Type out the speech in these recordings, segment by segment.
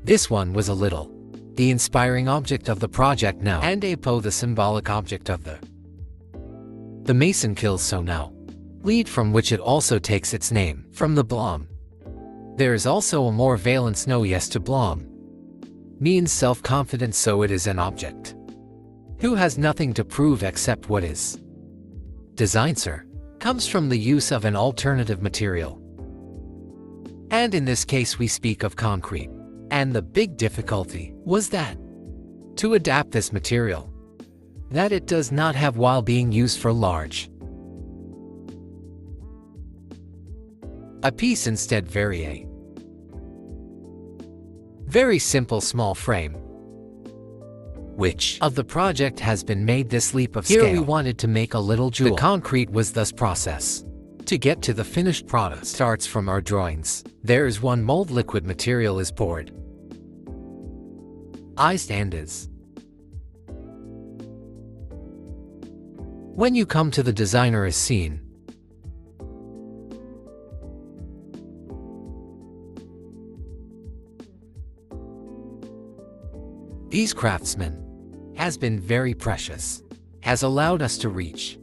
This one was a little, the inspiring object of the project now, and a po the symbolic object of the mason kills so now, lead from which it also takes its name, from the blom. There is also a more valence no yes to blom, means self-confidence, so it is an object who has nothing to prove except what is. Designer comes from the use of an alternative material. And in this case we speak of concrete. And the big difficulty was that to adapt this material, that it does not have while being used for large. A piece instead very simple small frame. Which of the project has been made this leap of scale? Here we wanted to make a little jewel. The concrete was thus process. To get to the finished product starts from our drawings. There is one mold, liquid material is poured. Iced and is. When you come to the designer is seen. These craftsmen has been very precious, has allowed us to reach.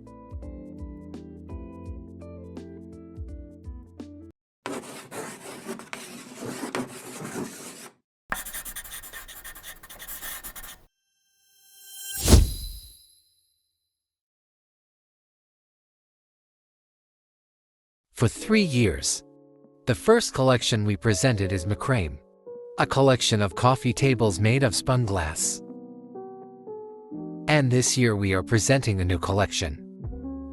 For 3 years. The first collection we presented is Macrame, a collection of coffee tables made of spun glass. And this year we are presenting a new collection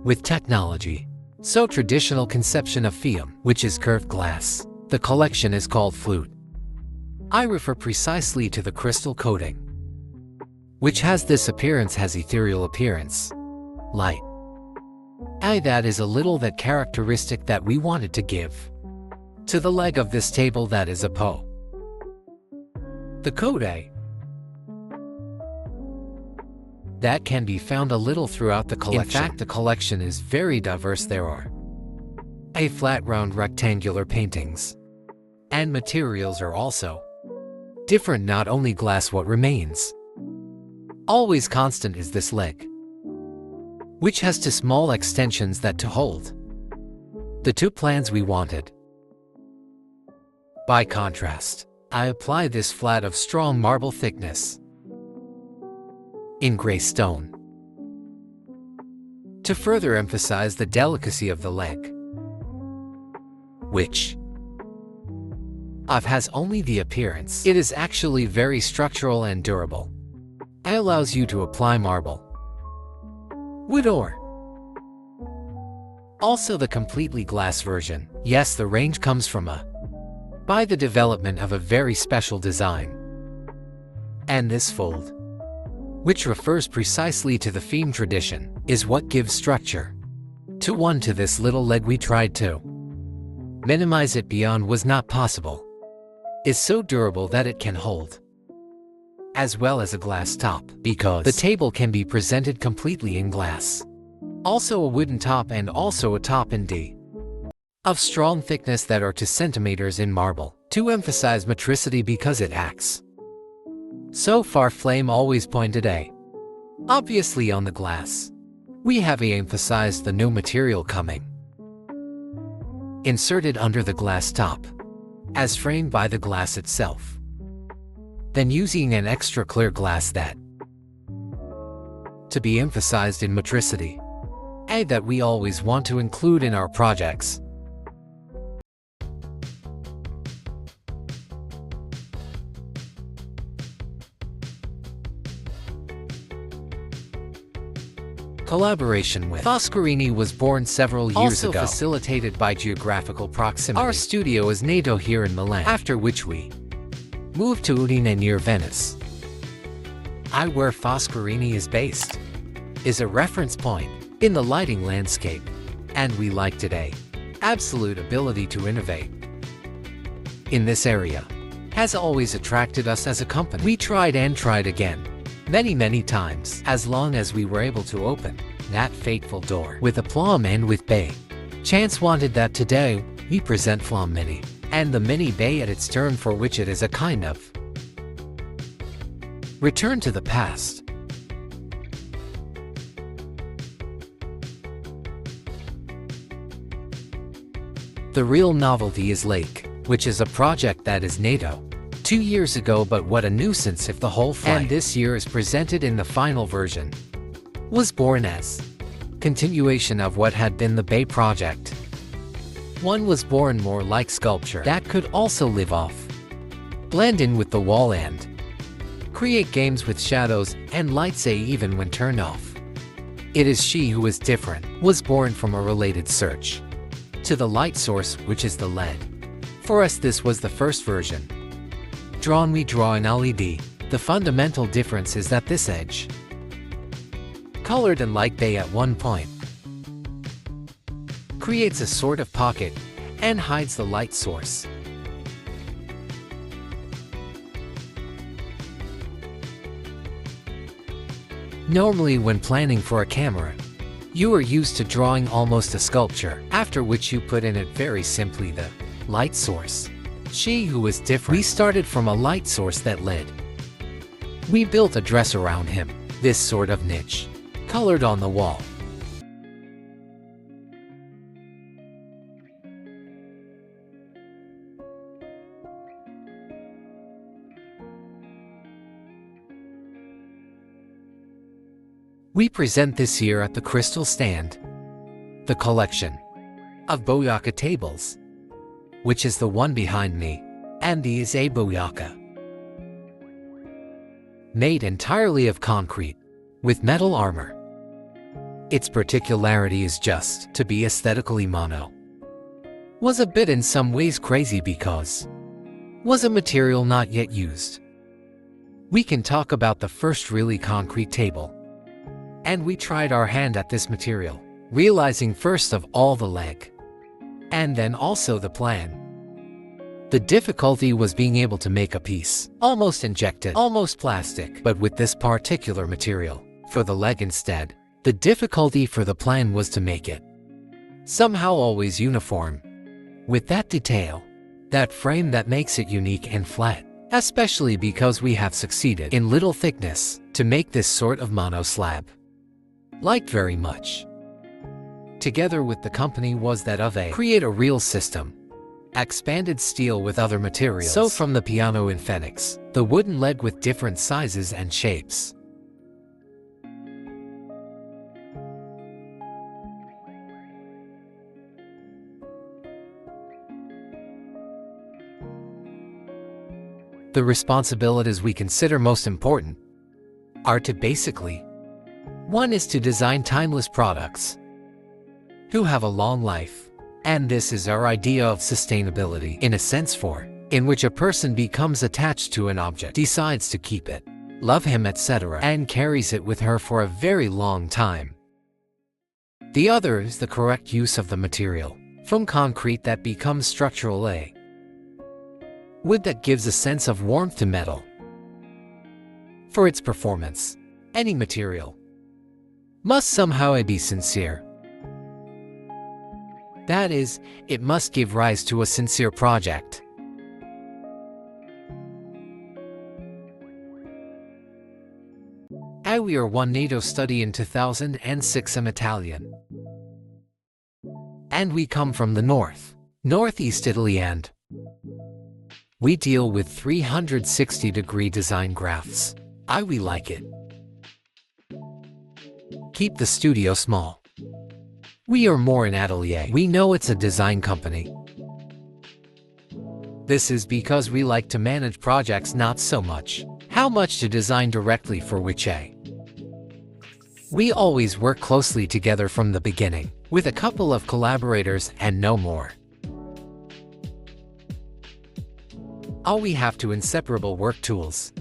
with technology. So traditional conception of Fium, which is curved glass. The collection is called Flute. I refer precisely to the crystal coating, which has this appearance, has ethereal appearance. Light. That is a little that characteristic that we wanted to give to the leg of this table, that is a po. The code that can be found a little throughout the collection. In fact, the collection is very diverse. There are a flat round rectangular paintings, and materials are also different, not only glass. What remains always constant is this leg, which has two small extensions that to hold the two plans we wanted. By contrast, I apply this flat of strong marble thickness in gray stone to further emphasize the delicacy of the leg, which has only the appearance. It is actually very structural and durable. It allows you to apply marble, wood, or also the completely glass version. Yes, the range comes from by the development of a very special design. And this fold, which refers precisely to the theme tradition, is what gives structure to this little leg. We tried to minimize it beyond was not possible. Is so durable that it can hold, as well as a glass top, because the table can be presented completely in glass. Also a wooden top, and also a top in D of strong thickness that are 2 centimeters in marble, to emphasize metricity because it acts so far. Flame always pointed obviously on the glass. We have emphasized the new material coming inserted under the glass top, as framed by the glass itself. Then using an extra clear glass that to be emphasized in metricity, that we always want to include in our projects. Collaboration with Foscarini was born several years ago, facilitated by geographical proximity. Our studio is NATO here in Milan, after which we moved to Udine near Venice. Where Foscarini is based is a reference point in the lighting landscape, and we like today absolute ability to innovate in this area has always attracted us as a company. We tried and tried again many times, as long as we were able to open that fateful door with aplomb and with bay. Chance wanted that today we present Flom Mini, and the Mini Bay at its turn, for which it is a kind of Return to the past. The real novelty is Lake, which is a project that is NATO 2 years ago, but what a nuisance if the whole flight and this year is presented in the final version. Was born as continuation of what had been the Bay project. One was born more like sculpture that could also live off, blend in with the wall and create games with shadows and lights even when turned off. It is she who is different, was born from a related search to the light source, which is the LED. For us this was the first version. We draw an LED. The fundamental difference is that this edge colored and like Bay at one point creates a sort of pocket and hides the light source. Normally when planning for a camera, you are used to drawing almost a sculpture, after which you put in it very simply the light source. She who was different. We started from a light source that lit. We built a dress around him, this sort of niche, colored on the wall. We present this year at the Crystal Stand the collection of Boyaka tables, which is the one behind me, and the is a Boyaka made entirely of concrete with metal armor. Its particularity is just to be aesthetically mono. Was a bit in some ways crazy because was a material not yet used. We can talk about the first really concrete table. And we tried our hand at this material, realizing first of all the leg, and then also the plan. The difficulty was being able to make a piece, almost injected, almost plastic, but with this particular material, for the leg instead. The difficulty for the plan was to make it somehow always uniform, with that detail, that frame that makes it unique and flat, especially because we have succeeded in little thickness to make this sort of mono slab. Liked very much. Together with the company was that of create a real system. Expanded steel with other materials. So from the piano in Phoenix, the wooden leg with different sizes and shapes. The responsibilities we consider most important are to basically, one is to design timeless products who have a long life, and this is our idea of sustainability in a sense in which a person becomes attached to an object, decides to keep it, love him, etc., and carries it with her for a very long time. The other is the correct use of the material, from concrete that becomes structural wood that gives a sense of warmth to metal. For its performance, any material must somehow be sincere. That is, it must give rise to a sincere project. We are one NATO study in 2006 Italian. And we come from the northeast Italy, and we deal with 360-degree design graphs. We like it. Keep the studio small. We are more an atelier. We know it's a design company. This is because we like to manage projects, not so much how much to design directly for which we always work closely together from the beginning, with a couple of collaborators and no more. All we have to inseparable work tools.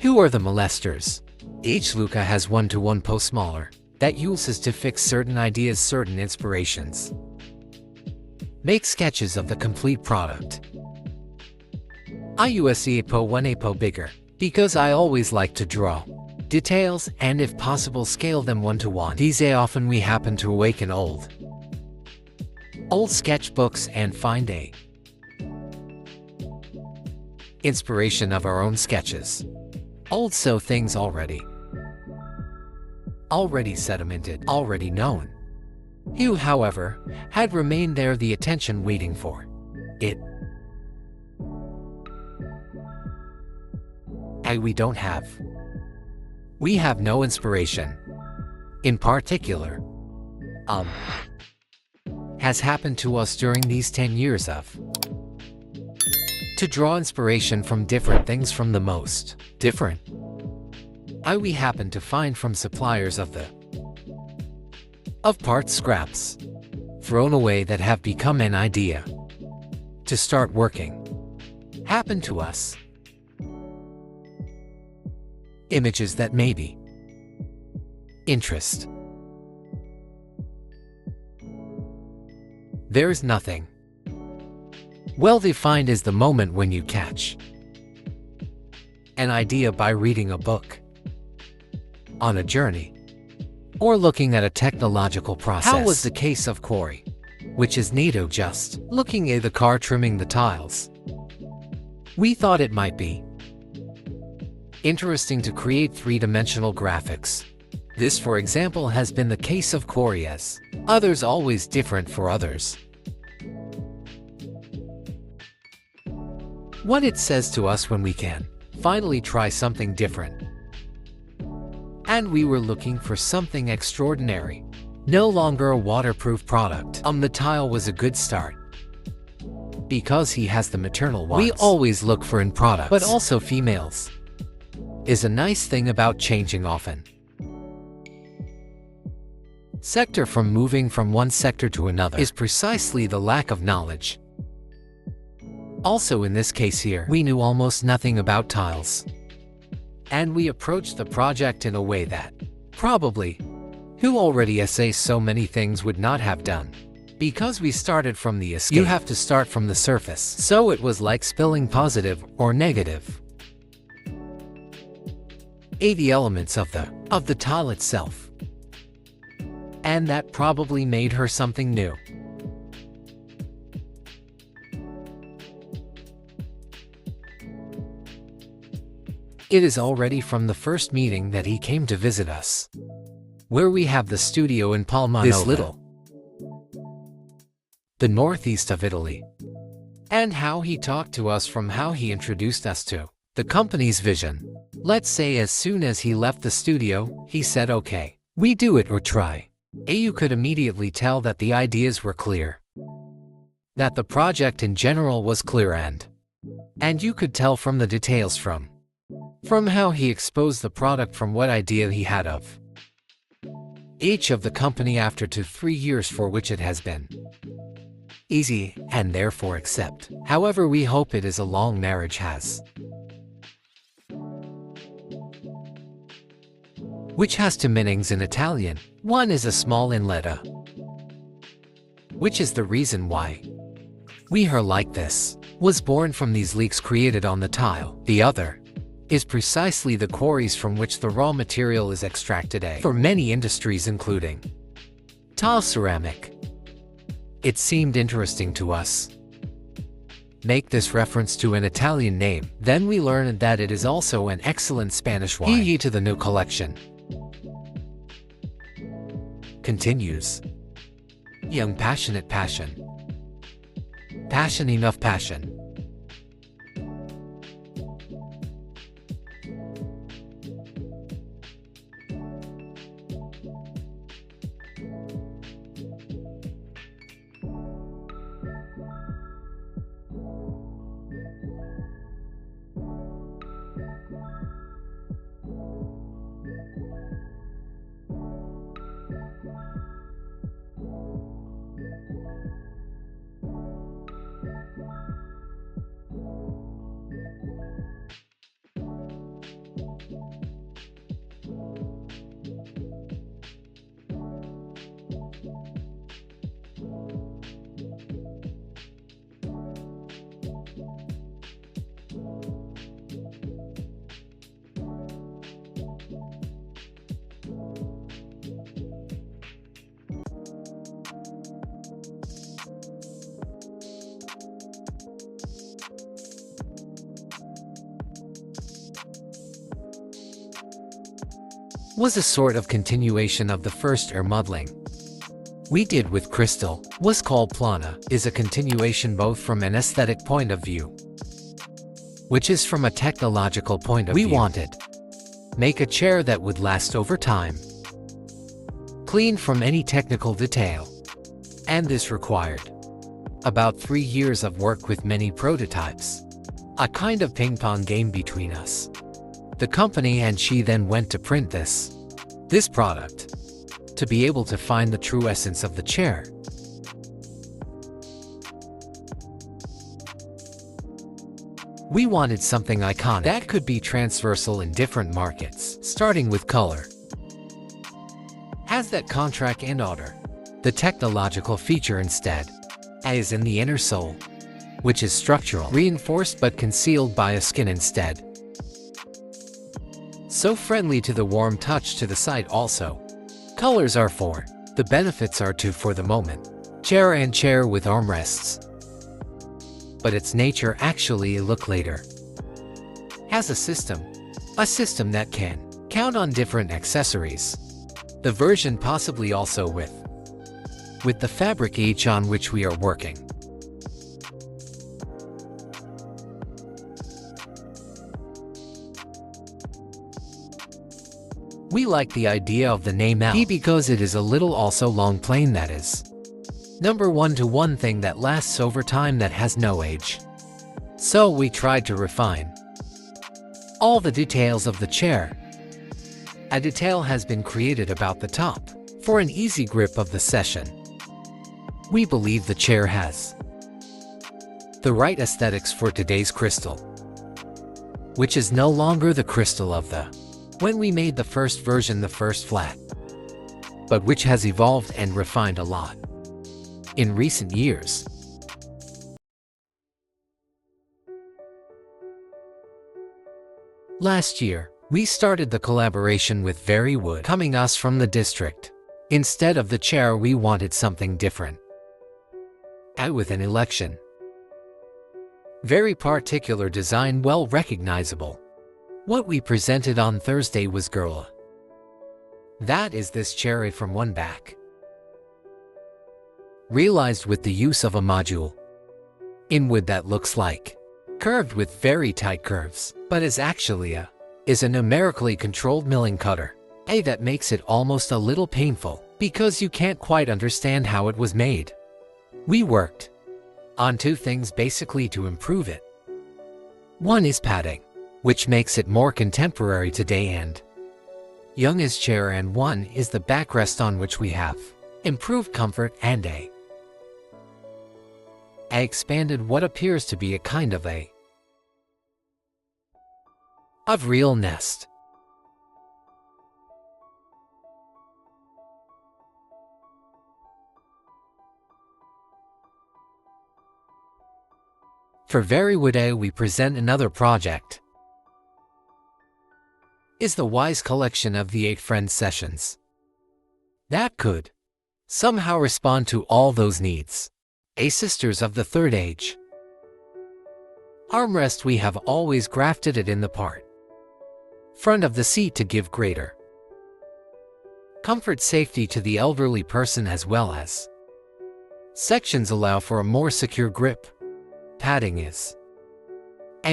Who are the molesters? Each Luca has one-to-one post smaller that uses to fix certain ideas, certain inspirations. Make sketches of the complete product. I use a one bigger, because I always like to draw details and if possible scale them one-to-one. These often we happen to awaken old sketchbooks and find inspiration of our own sketches. Also things already sedimented, already known. You, however, had remained there, the attention waiting for it. And we don't have. We have no inspiration. In particular, has happened to us during these 10 years of to draw inspiration from different things, from the most different we happen to find from suppliers of parts scraps thrown away that have become an idea to start working. Happen to us. Images that maybe interest. There's nothing well defined is the moment when you catch an idea by reading a book, on a journey, or looking at a technological process. How was the case of Corey, which is NATO just looking at the car trimming the tiles. We thought it might be interesting to create three-dimensional graphics. This, for example, has been the case of Corey, as others always different for others. What it says to us when we can finally try something different. And we were looking for something extraordinary. No longer a waterproof product. The tile was a good start, because he has the maternal ones. We always look for in products, but also females. Is a nice thing about changing often. Sector from moving from one sector to another is precisely the lack of knowledge. Also in this case here, we knew almost nothing about tiles. And we approached the project in a way that probably who already say so many things would not have done. Because we started from the escape. You have to start from the surface. So it was like spilling positive or negative. The elements of the tile itself. And that probably made her something new. It is already from the first meeting that he came to visit us, where we have the studio in Palma this little, the northeast of Italy, and how he talked to us, from how he introduced us to the company's vision. Let's say as soon as he left the studio, he said, okay, we do it or try. You could immediately tell that the ideas were clear, that the project in general was clear, and you could tell from the details, from how he exposed the product, from what idea he had of each of the company after 2-3 years, for which it has been easy and therefore accept. However, we hope it is a long marriage which has two meanings in Italian. One is a small inlet, which is the reason why we her like this was born from these leaks created on the tile. The other is precisely the quarries from which the raw material is extracted for many industries, including tile ceramic. It seemed interesting to us. Make this reference to an Italian name. Then we learned that it is also an excellent Spanish wine. He to the new collection. Continues. Young passionate passion. Passion enough passion. was a sort of continuation of the first modeling we did with crystal, was called Plana, is a continuation both from an aesthetic point of view, which is from a technological point of view. We wanted make a chair that would last over time, clean from any technical detail, and this required about 3 years of work with many prototypes, a kind of ping-pong game between us. The company and she then went to print this product, to be able to find the true essence of the chair. We wanted something iconic that could be transversal in different markets, starting with color. Has that contract and order. The technological feature instead is in the inner sole, which is structural, reinforced but concealed by a skin instead. So friendly to the warm touch to the side also. Colors are 4. The benefits are 2 for the moment. Chair and chair with armrests. But its nature actually look later. Has a system that can count on different accessories. The version possibly also with the fabric each on which we are working. We like the idea of the name LP because it is a little also long plain, that is. Number 1-to-1 thing that lasts over time, that has no age. So we tried to refine all the details of the chair. A detail has been created about the top for an easy grip of the session. We believe the chair has the right aesthetics for today's crystal, which is no longer the crystal of when we made the first version, the first flat, but which has evolved and refined a lot in recent years. Last year, we started the collaboration with Very Wood, coming us from the district. Instead of the chair, we wanted something different. With an election. Very particular design, well recognizable. What we presented on Thursday was Girl. That is this cherry from one back. Realized with the use of a module in wood that looks like curved with very tight curves, but is actually is a numerically controlled milling cutter. That makes it almost a little painful because you can't quite understand how it was made. We worked on 2 things basically to improve it. One is padding, which makes it more contemporary today and young as chair, and one is the backrest on which we have improved comfort and I expanded what appears to be a kind of real nest. For Very Wood, we present another project. Is the Wise collection of the 8 Friends sessions that could somehow respond to all those needs. Sisters of the third age. Armrest, we have always grafted it in the front of the seat to give greater comfort, safety to the elderly person, as well as sections allow for a more secure grip. Padding is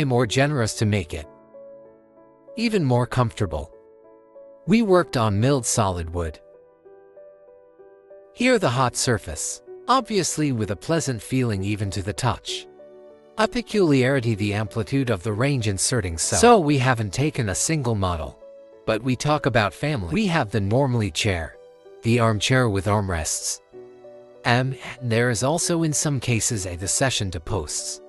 more generous to make it even more comfortable. We worked on milled solid wood. Here the hot surface, obviously with a pleasant feeling even to the touch. A peculiarity, the amplitude of the range inserting, so we haven't taken a single model. But we talk about family. We have the normally chair, the armchair with armrests. There is also in some cases the session to posts.